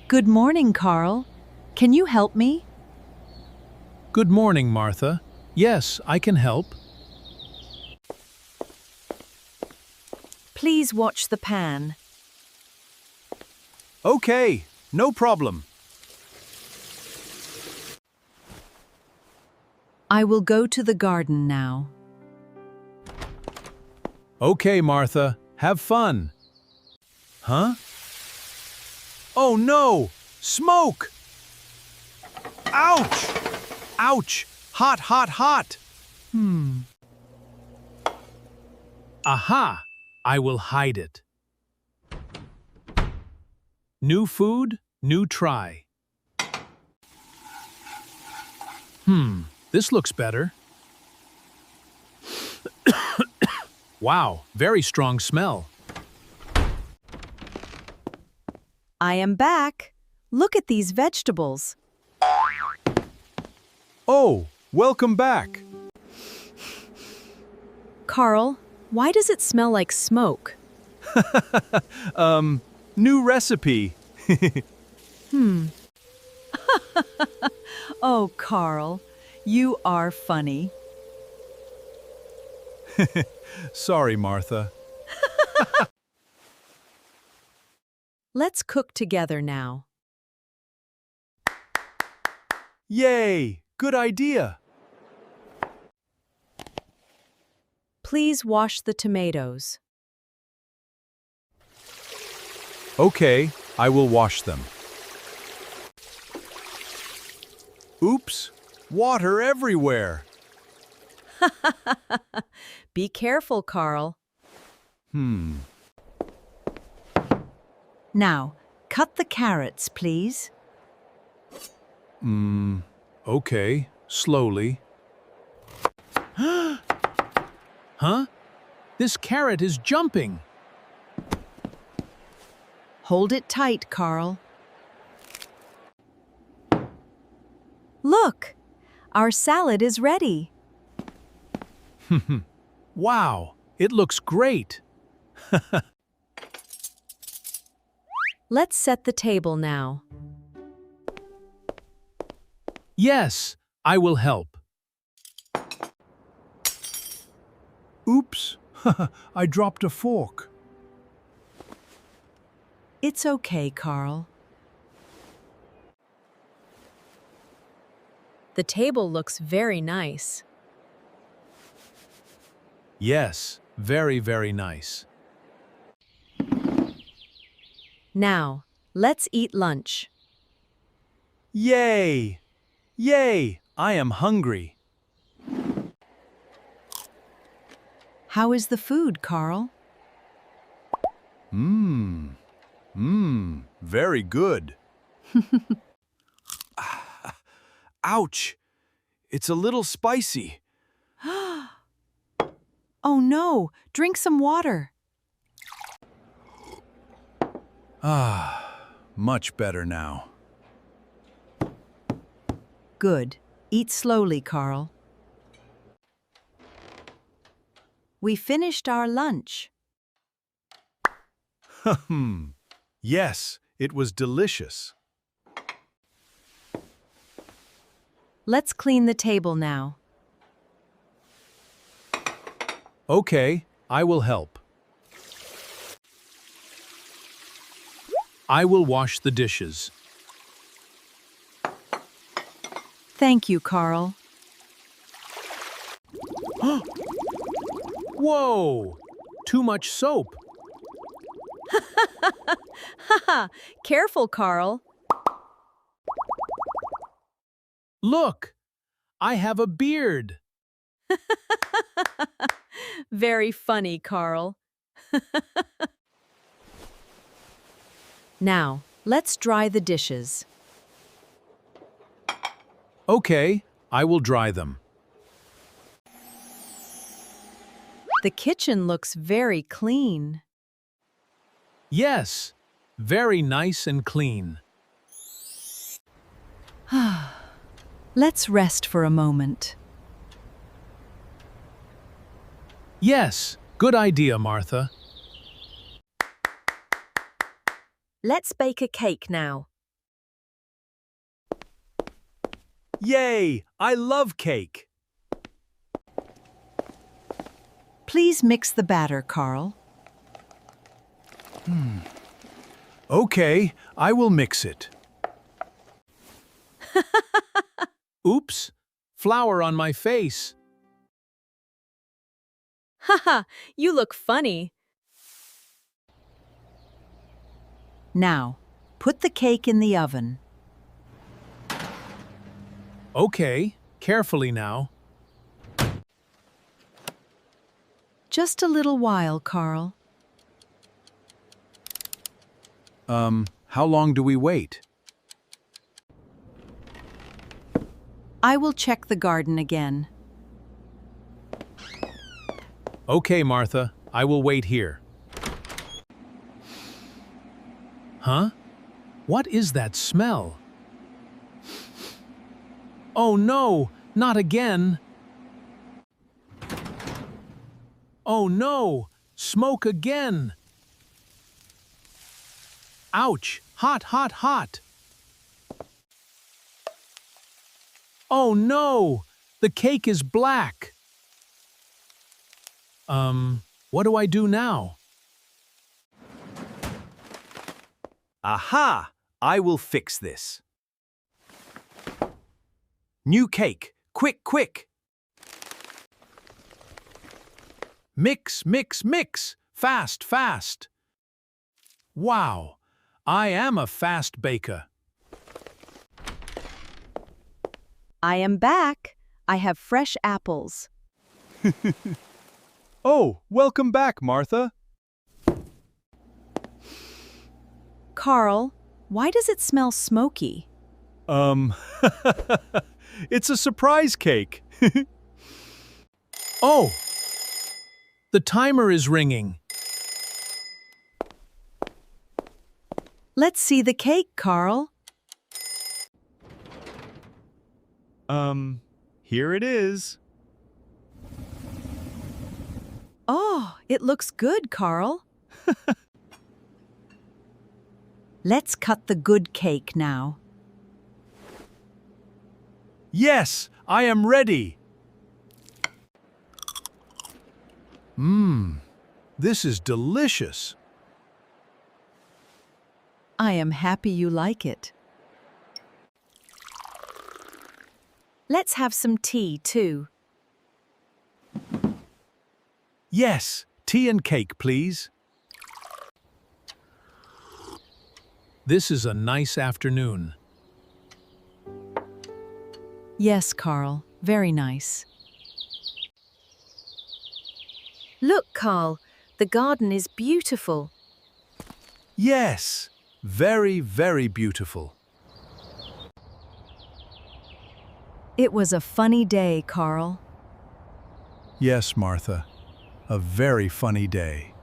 Good morning, Karl. Can you help me? Good morning, Martha. Yes, I can help. Please watch the pan. Okay, no problem. I will go to the garden now. Okay, Martha, have fun. Huh? Oh no! Smoke! Ouch! Ouch! Hot, hot, hot! Aha! I will hide it. New food, new try. This looks better. Wow, very strong smell. I am back. Look at these vegetables. Oh, welcome back. Karl, why does it smell like smoke? New recipe. Oh, Karl, you are funny. Sorry, Martha. Let's cook together now. Yay! Good idea. Please wash the tomatoes. Okay, I will wash them. Oops! Water everywhere! Be careful, Karl. Now, cut the carrots, please. Okay, slowly. Huh? This carrot is jumping. Hold it tight, Karl. Look! Our salad is ready. Wow, it looks great. Let's set the table now. Yes, I will help. Oops, I dropped a fork. It's okay, Karl. The table looks very nice. Yes, very, very nice. Now, let's eat lunch. Yay! Yay! I am hungry. How is the food, Karl? Very good. Ouch! It's a little spicy. Oh no! Drink some water. Much better now. Good. Eat slowly, Karl. We finished our lunch. Yes, it was delicious. Let's clean the table now. Okay, I will help. I will wash the dishes. Thank you, Karl. Whoa! Too much soap. Haha! Careful, Karl. Look! I have a beard. Very funny, Karl. Now, let's dry the dishes. Okay, I will dry them. The kitchen looks very clean. Yes, very nice and clean. Let's rest for a moment. Yes, good idea, Martha. Let's bake a cake now. Yay! I love cake. Please mix the batter, Karl. Okay, I will mix it. Oops! Flour on my face. Haha, you look funny. Now, put the cake in the oven. Okay, carefully now. Just a little while, Karl. How long do we wait? I will check the garden again. Okay, Martha, I will wait here. Huh? What is that smell? Oh no, not again. Oh no, smoke again. Ouch, hot, hot, hot. Oh no, the cake is black. What do I do now? Aha! I will fix this. New cake. Quick, quick! Mix, mix, mix. Fast, fast. Wow, I am a fast baker. I am back. I have fresh apples. Oh, welcome back, Martha. Karl, why does it smell smoky? It's a surprise cake. Oh, the timer is ringing. Let's see the cake, Karl. Here it is. Oh, it looks good, Karl. Let's cut the good cake now. Yes, I am ready. This is delicious. I am happy you like it. Let's have some tea, too. Yes, tea and cake, please. This is a nice afternoon. Yes, Karl, very nice. Look, Karl, the garden is beautiful. Yes, very, very beautiful. It was a funny day, Karl. Yes, Martha, a very funny day.